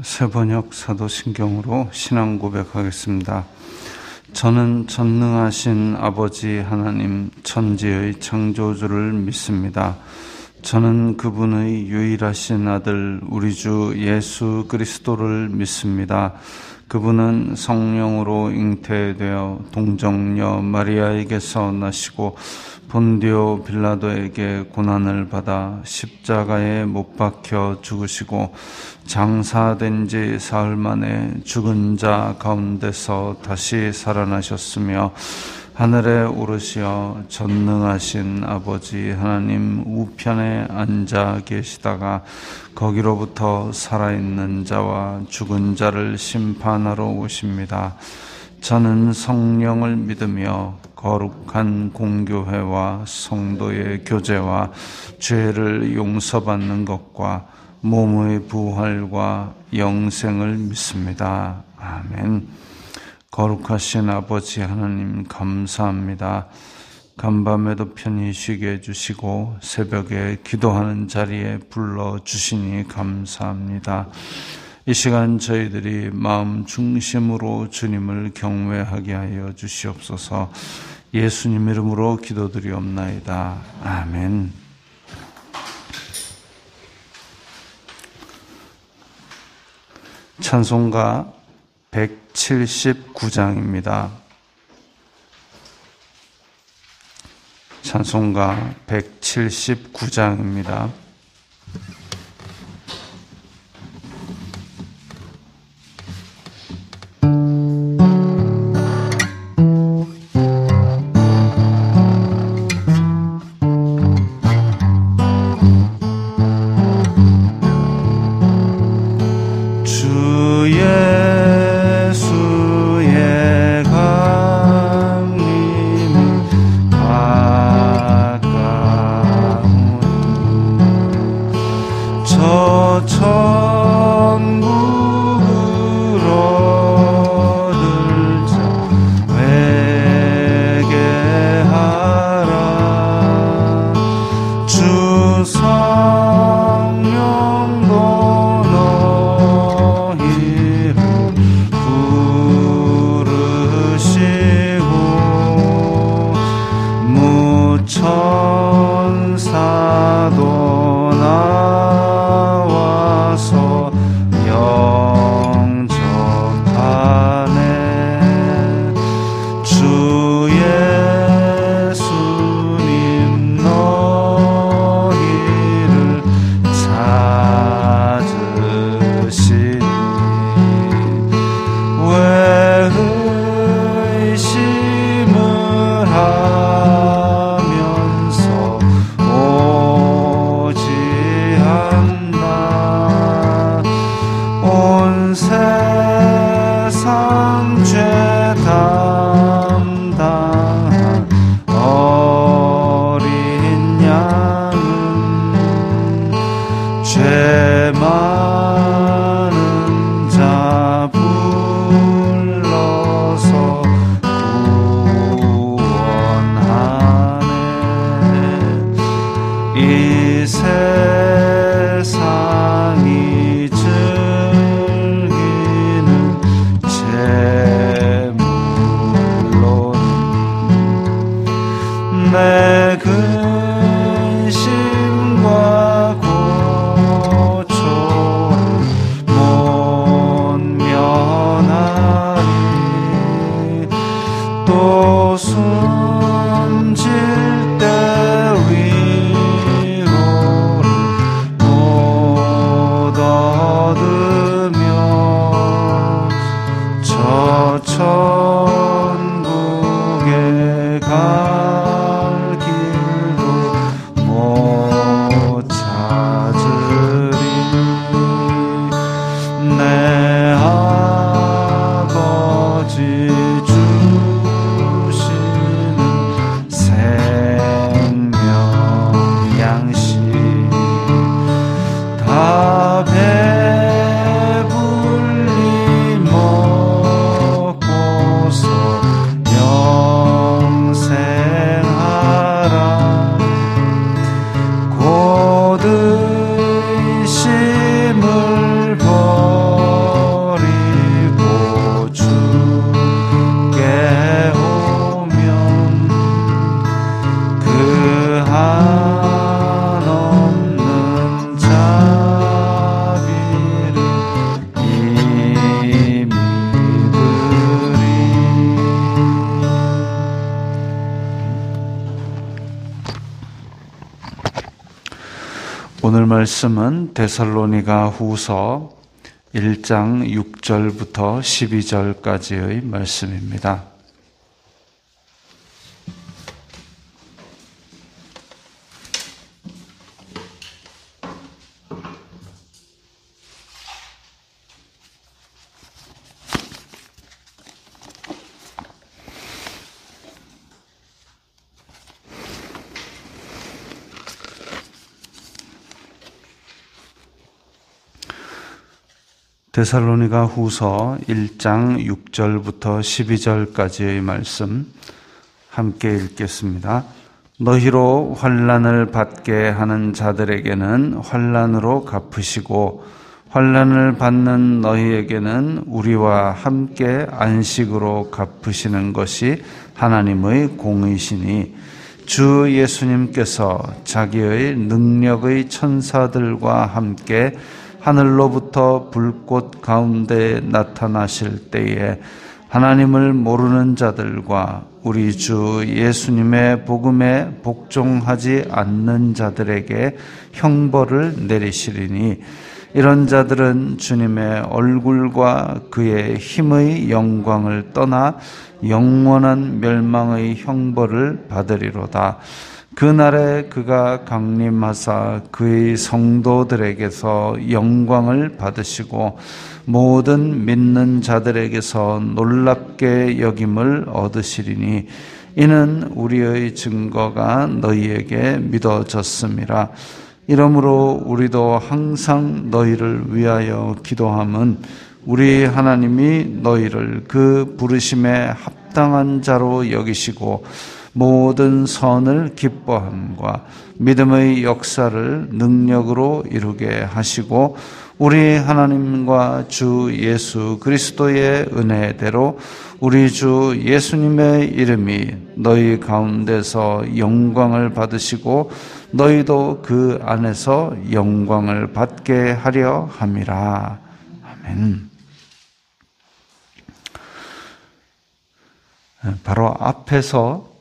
새번역 사도신경으로 신앙 고백하겠습니다. 저는 전능하신 아버지 하나님 천지의 창조주를 믿습니다. 저는 그분의 유일하신 아들 우리 주 예수 그리스도를 믿습니다. 그분은 성령으로 잉태되어 동정녀 마리아에게서 나시고 본디오 빌라도에게 고난을 받아 십자가에 못 박혀 죽으시고 장사된 지 사흘 만에 죽은 자 가운데서 다시 살아나셨으며 하늘에 오르시어 전능하신 아버지 하나님 우편에 앉아 계시다가 거기로부터 살아있는 자와 죽은 자를 심판하러 오십니다. 저는 성령을 믿으며 거룩한 공교회와 성도의 교제와 죄를 용서받는 것과 몸의 부활과 영생을 믿습니다. 아멘. 거룩하신 아버지 하나님 감사합니다. 간밤에도 편히 쉬게 해주시고 새벽에 기도하는 자리에 불러주시니 감사합니다. 이 시간 저희들이 마음 중심으로 주님을 경외하게 하여 주시옵소서. 예수님 이름으로 기도드리옵나이다. 아멘. 찬송가 179장입니다. 찬송가 179장입니다. 천국에 갈 길 오늘 말씀은 데살로니가 후서 1장 6절부터 12절까지의 말씀입니다. 데살로니가 후서 1장 6절부터 12절까지의 말씀 함께 읽겠습니다. 너희로 환난을 받게 하는 자들에게는 환난으로 갚으시고 환난을 받는 너희에게는 우리와 함께 안식으로 갚으시는 것이 하나님의 공의시니 주 예수님께서 자기의 능력의 천사들과 함께 하늘로부터 불꽃 가운데 나타나실 때에 하나님을 모르는 자들과 우리 주 예수님의 복음에 복종하지 않는 자들에게 형벌을 내리시리니 이런 자들은 주님의 얼굴과 그의 힘의 영광을 떠나 영원한 멸망의 형벌을 받으리로다. 그날에 그가 강림하사 그의 성도들에게서 영광을 받으시고 모든 믿는 자들에게서 놀랍게 여김을 얻으시리니 이는 우리의 증거가 너희에게 믿어졌음이라. 이러므로 우리도 항상 너희를 위하여 기도함은 우리 하나님이 너희를 그 부르심에 합당한 자로 여기시고 모든 선을 기뻐함과 믿음의 역사를 능력으로 이루게 하시고 우리 하나님과 주 예수 그리스도의 은혜대로 우리 주 예수님의 이름이 너희 가운데서 영광을 받으시고 너희도 그 안에서 영광을 받게 하려 함이라. 아멘. 바로 앞에서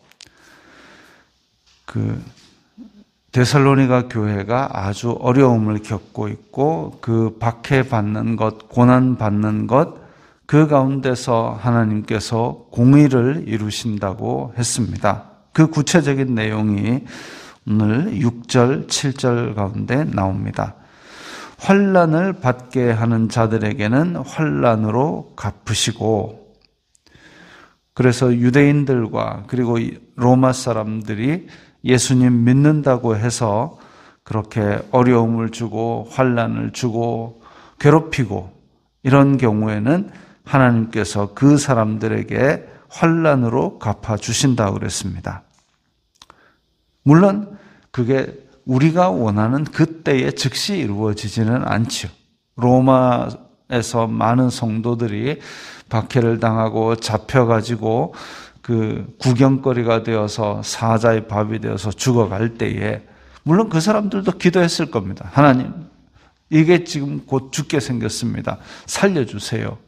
데살로니가 교회가 아주 어려움을 겪고 있고 그 박해받는 것, 고난받는 것, 그 가운데서 하나님께서 공의를 이루신다고 했습니다. 그 구체적인 내용이 오늘 6절, 7절 가운데 나옵니다. 환난을 받게 하는 자들에게는 환난으로 갚으시고, 그래서 유대인들과 그리고 로마 사람들이 예수님 믿는다고 해서 그렇게 어려움을 주고 환난을 주고 괴롭히고 이런 경우에는 하나님께서 그 사람들에게 환난으로 갚아주신다고 그랬습니다. 물론 그게 우리가 원하는 그때에 즉시 이루어지지는 않죠. 로마에서 많은 성도들이 박해를 당하고 잡혀가지고 그 구경거리가 되어서 사자의 밥이 되어서 죽어갈 때에 물론 그 사람들도 기도했을 겁니다. 하나님, 이게 지금 곧 죽게 생겼습니다. 살려주세요.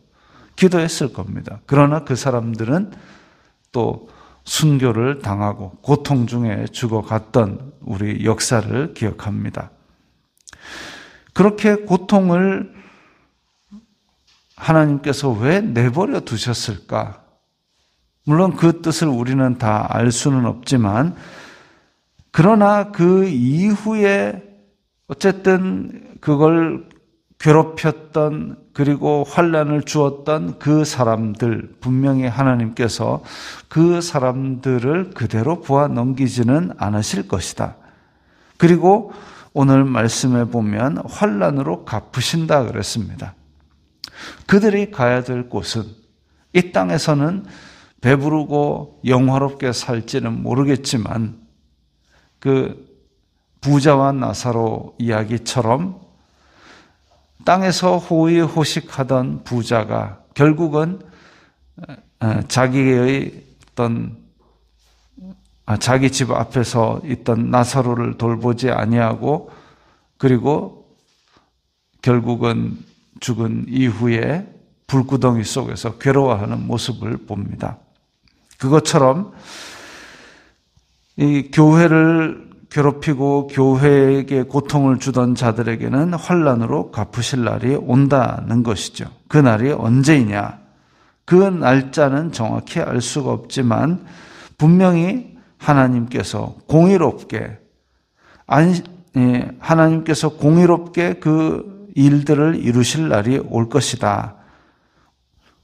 기도했을 겁니다. 그러나 그 사람들은 또 순교를 당하고 고통 중에 죽어갔던 우리 역사를 기억합니다. 그렇게 고통을 하나님께서 왜 내버려 두셨을까? 물론 그 뜻을 우리는 다 알 수는 없지만 그러나 그 이후에 어쨌든 그걸 괴롭혔던 그리고 환난을 주었던 그 사람들 분명히 하나님께서 그 사람들을 그대로 보아 넘기지는 않으실 것이다. 그리고 오늘 말씀에 보면 환난으로 갚으신다 그랬습니다. 그들이 가야 될 곳은 이 땅에서는 배부르고 영화롭게 살지는 모르겠지만 그 부자와 나사로 이야기처럼 땅에서 호의호식하던 부자가 결국은 자기의 자기 집 앞에서 있던 나사로를 돌보지 아니하고 그리고 결국은 죽은 이후에 불구덩이 속에서 괴로워하는 모습을 봅니다. 그것처럼 이 괴롭히고 교회에게 고통을 주던 자들에게는 환난으로 갚으실 날이 온다는 것이죠. 그 날이 언제이냐? 그 날짜는 정확히 알 수가 없지만 분명히 하나님께서 공의롭게 그 일들을 이루실 날이 올 것이다.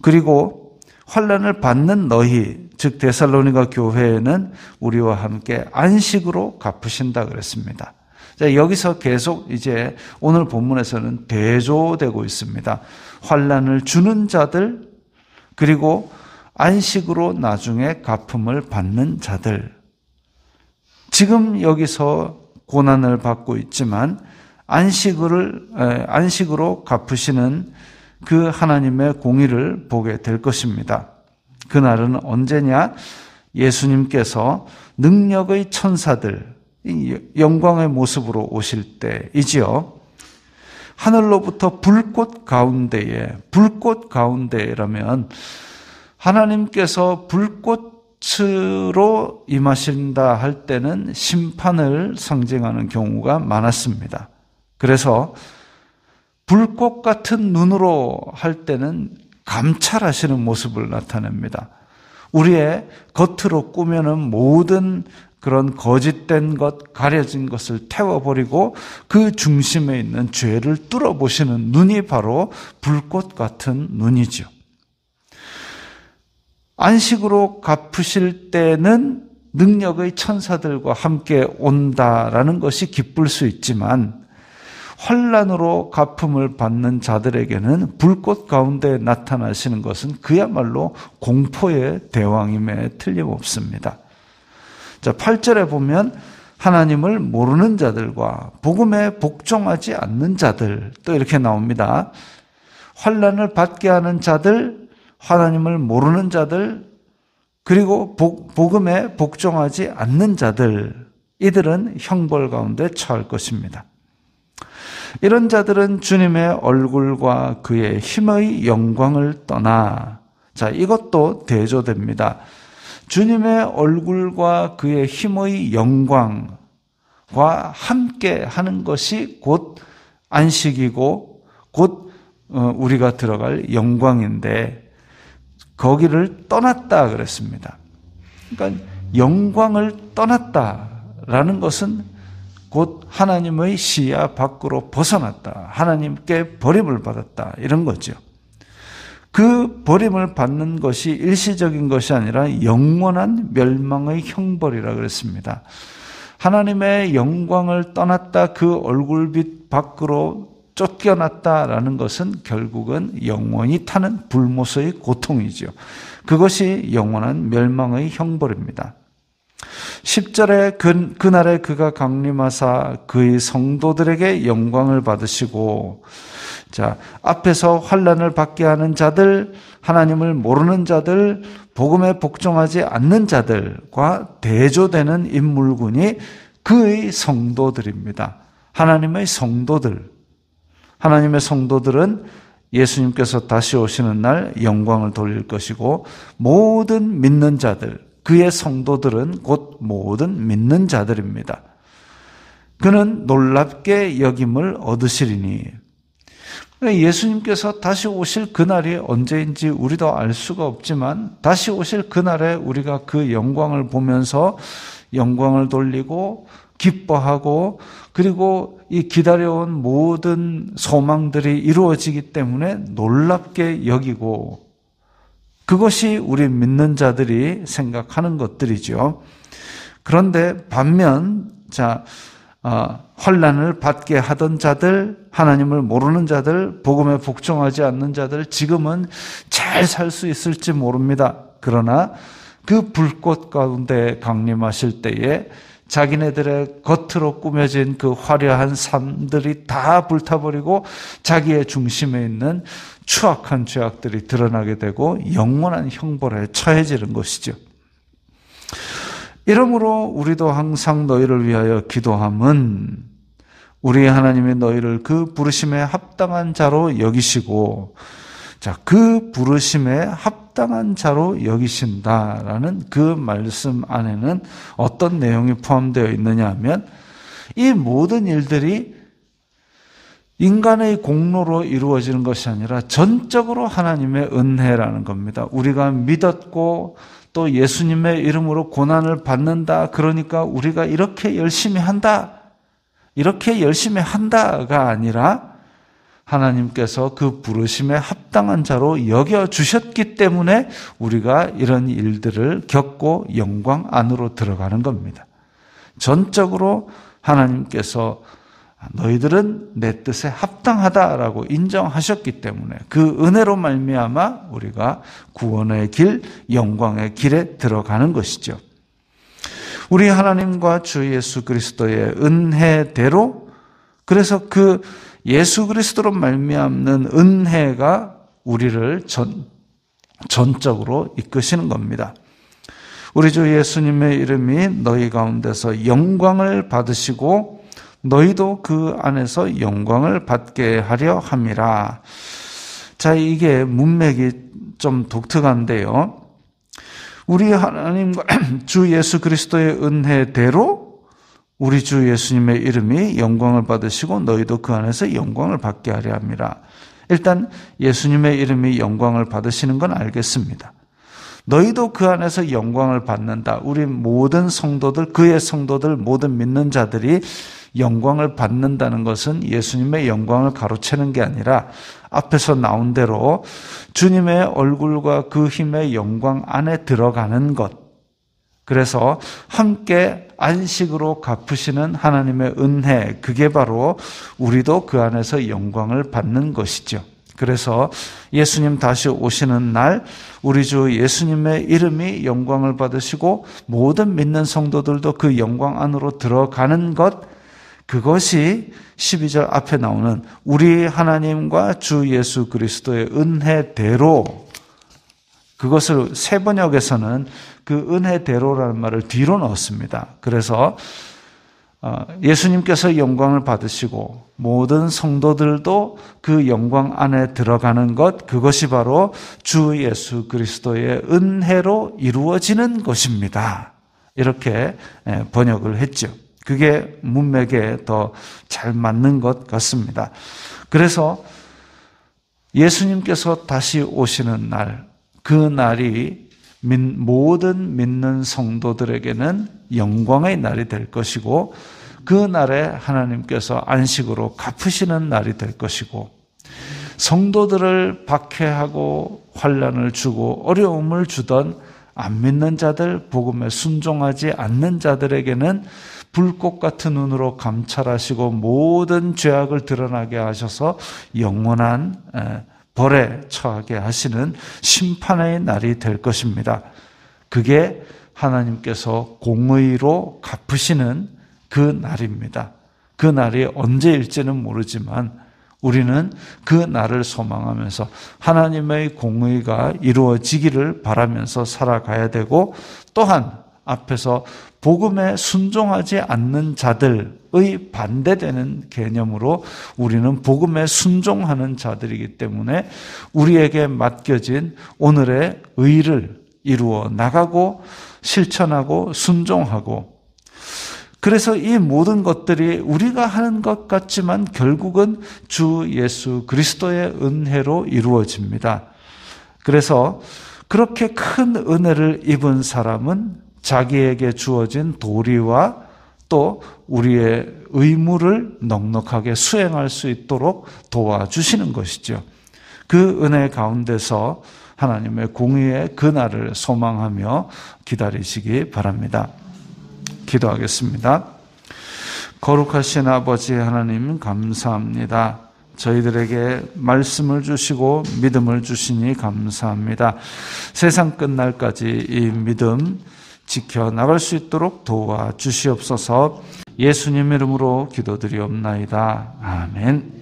그리고 환난을 받는 너희, 즉 데살로니가 교회에는 우리와 함께 안식으로 갚으신다 그랬습니다. 자, 여기서 계속 이제 오늘 본문에서는 대조되고 있습니다. 환난을 주는 자들, 그리고 안식으로 나중에 갚음을 받는 자들. 지금 여기서 고난을 받고 있지만 안식으로 갚으시는 그 하나님의 공의를 보게 될 것입니다. 그날은 언제냐? 예수님께서 능력의 천사들, 영광의 모습으로 오실 때이지요. 하늘로부터 불꽃 가운데라면 하나님께서 불꽃으로 임하신다 할 때는 심판을 상징하는 경우가 많았습니다. 그래서 불꽃 같은 눈으로 할 때는 감찰하시는 모습을 나타냅니다. 우리의 겉으로 꾸며는 모든 그런 거짓된 것, 가려진 것을 태워버리고 그 중심에 있는 죄를 뚫어보시는 눈이 바로 불꽃 같은 눈이죠. 안식으로 갚으실 때는 능력의 천사들과 함께 온다라는 것이 기쁠 수 있지만 환난으로 갚음을 받는 자들에게는 불꽃 가운데 나타나시는 것은 그야말로 공포의 대왕임에 틀림없습니다. 자, 8절에 보면 하나님을 모르는 자들과 복음에 복종하지 않는 자들, 또 이렇게 나옵니다. 환난을 받게 하는 자들, 하나님을 모르는 자들, 그리고 복음에 복종하지 않는 자들, 이들은 형벌 가운데 처할 것입니다. 이런 자들은 주님의 얼굴과 그의 힘의 영광을 떠나, 자, 이것도 대조됩니다. 주님의 얼굴과 그의 힘의 영광과 함께 하는 것이 곧 안식이고 곧 우리가 들어갈 영광인데 거기를 떠났다 그랬습니다. 그러니까 영광을 떠났다라는 것은 곧 하나님의 시야 밖으로 벗어났다. 하나님께 버림을 받았다. 이런 거죠. 그 버림을 받는 것이 일시적인 것이 아니라 영원한 멸망의 형벌이라 그랬습니다. 하나님의 영광을 떠났다, 그 얼굴빛 밖으로 쫓겨났다라는 것은 결국은 영원히 타는 불모서의 고통이죠. 그것이 영원한 멸망의 형벌입니다. 10절에 그날에 그가 강림하사 그의 성도들에게 영광을 받으시고, 자, 앞에서 환난을 받게 하는 자들, 하나님을 모르는 자들, 복음에 복종하지 않는 자들과 대조되는 인물군이 그의 성도들입니다. 하나님의 성도들. 하나님의 성도들은 예수님께서 다시 오시는 날 영광을 돌릴 것이고, 모든 믿는 자들, 그의 성도들은 곧 모든 믿는 자들입니다. 그는 놀랍게 여김을 얻으시리니, 예수님께서 다시 오실 그날이 언제인지 우리도 알 수가 없지만 다시 오실 그날에 우리가 그 영광을 보면서 영광을 돌리고 기뻐하고, 그리고 이 기다려온 모든 소망들이 이루어지기 때문에 놀랍게 여기고, 그것이 우리 믿는 자들이 생각하는 것들이죠. 그런데 반면, 자, 환난을 받게 하던 자들, 하나님을 모르는 자들, 복음에 복종하지 않는 자들, 지금은 잘 살 수 있을지 모릅니다. 그러나 그 불꽃 가운데 강림하실 때에 자기네들의 겉으로 꾸며진 그 화려한 삶들이 다 불타버리고 자기의 중심에 있는 추악한 죄악들이 드러나게 되고 영원한 형벌에 처해지는 것이죠. 이러므로 우리도 항상 너희를 위하여 기도함은 우리 하나님이 너희를 그 부르심에 합당한 자로 여기시고, 자, 그 부르심에 합당한 합당한 자로 여기신다라는 그 말씀 안에는 어떤 내용이 포함되어 있느냐 하면 이 모든 일들이 인간의 공로로 이루어지는 것이 아니라 전적으로 하나님의 은혜라는 겁니다. 우리가 믿었고 또 예수님의 이름으로 고난을 받는다. 그러니까 우리가 이렇게 열심히 한다가 아니라 하나님께서 그 부르심에 합당한 자로 여겨주셨기 때문에 우리가 이런 일들을 겪고 영광 안으로 들어가는 겁니다. 전적으로 하나님께서 너희들은 내 뜻에 합당하다라고 인정하셨기 때문에 그 은혜로 말미암아 우리가 구원의 길, 영광의 길에 들어가는 것이죠. 우리 하나님과 주 예수 그리스도의 은혜대로, 그래서 그 예수 그리스도로 말미암는 은혜가 우리를 전적으로 이끄시는 겁니다. 우리 주 예수님의 이름이 너희 가운데서 영광을 받으시고 너희도 그 안에서 영광을 받게 하려 함이라. 자, 이게 문맥이 좀 독특한데요. 우리 하나님과 주 예수 그리스도의 은혜대로 우리 주 예수님의 이름이 영광을 받으시고 너희도 그 안에서 영광을 받게 하려 함이라. 일단 예수님의 이름이 영광을 받으시는 건 알겠습니다. 너희도 그 안에서 영광을 받는다. 우리 모든 성도들, 그의 성도들, 모든 믿는 자들이 영광을 받는다는 것은 예수님의 영광을 가로채는 게 아니라 앞에서 나온 대로 주님의 얼굴과 그 힘의 영광 안에 들어가는 것. 그래서 함께 안식으로 갚으시는 하나님의 은혜, 그게 바로 우리도 그 안에서 영광을 받는 것이죠. 그래서 예수님 다시 오시는 날 우리 주 예수님의 이름이 영광을 받으시고 모든 믿는 성도들도 그 영광 안으로 들어가는 것, 그것이 12절 앞에 나오는 우리 하나님과 주 예수 그리스도의 은혜대로, 그것을 세번역에서는 그 은혜대로라는 말을 뒤로 넣었습니다. 그래서 예수님께서 영광을 받으시고 모든 성도들도 그 영광 안에 들어가는 것, 그것이 바로 주 예수 그리스도의 은혜로 이루어지는 것입니다. 이렇게 번역을 했죠. 그게 문맥에 더 잘 맞는 것 같습니다. 그래서 예수님께서 다시 오시는 날, 그 날이 모든 믿는 성도들에게는 영광의 날이 될 것이고 그 날에 하나님께서 안식으로 갚으시는 날이 될 것이고 성도들을 박해하고 환난을 주고 어려움을 주던 안 믿는 자들, 복음에 순종하지 않는 자들에게는 불꽃 같은 눈으로 감찰하시고 모든 죄악을 드러나게 하셔서 영원한 벌에 처하게 하시는 심판의 날이 될 것입니다. 그게 하나님께서 공의로 갚으시는 그 날입니다. 그 날이 언제일지는 모르지만 우리는 그 날을 소망하면서 하나님의 공의가 이루어지기를 바라면서 살아가야 되고, 또한 앞에서 복음에 순종하지 않는 자들의 반대되는 개념으로 우리는 복음에 순종하는 자들이기 때문에 우리에게 맡겨진 오늘의 의를 이루어 나가고 실천하고 순종하고, 그래서 이 모든 것들이 우리가 하는 것 같지만 결국은 주 예수 그리스도의 은혜로 이루어집니다. 그래서 그렇게 큰 은혜를 입은 사람은 자기에게 주어진 도리와 또 우리의 의무를 넉넉하게 수행할 수 있도록 도와주시는 것이죠. 그 은혜 가운데서 하나님의 공의의 그날을 소망하며 기다리시기 바랍니다. 기도하겠습니다. 거룩하신 아버지 하나님, 감사합니다. 저희들에게 말씀을 주시고 믿음을 주시니 감사합니다. 세상 끝날까지 이 믿음 지켜나갈 수 있도록 도와주시옵소서. 예수님 이름으로 기도드리옵나이다. 아멘.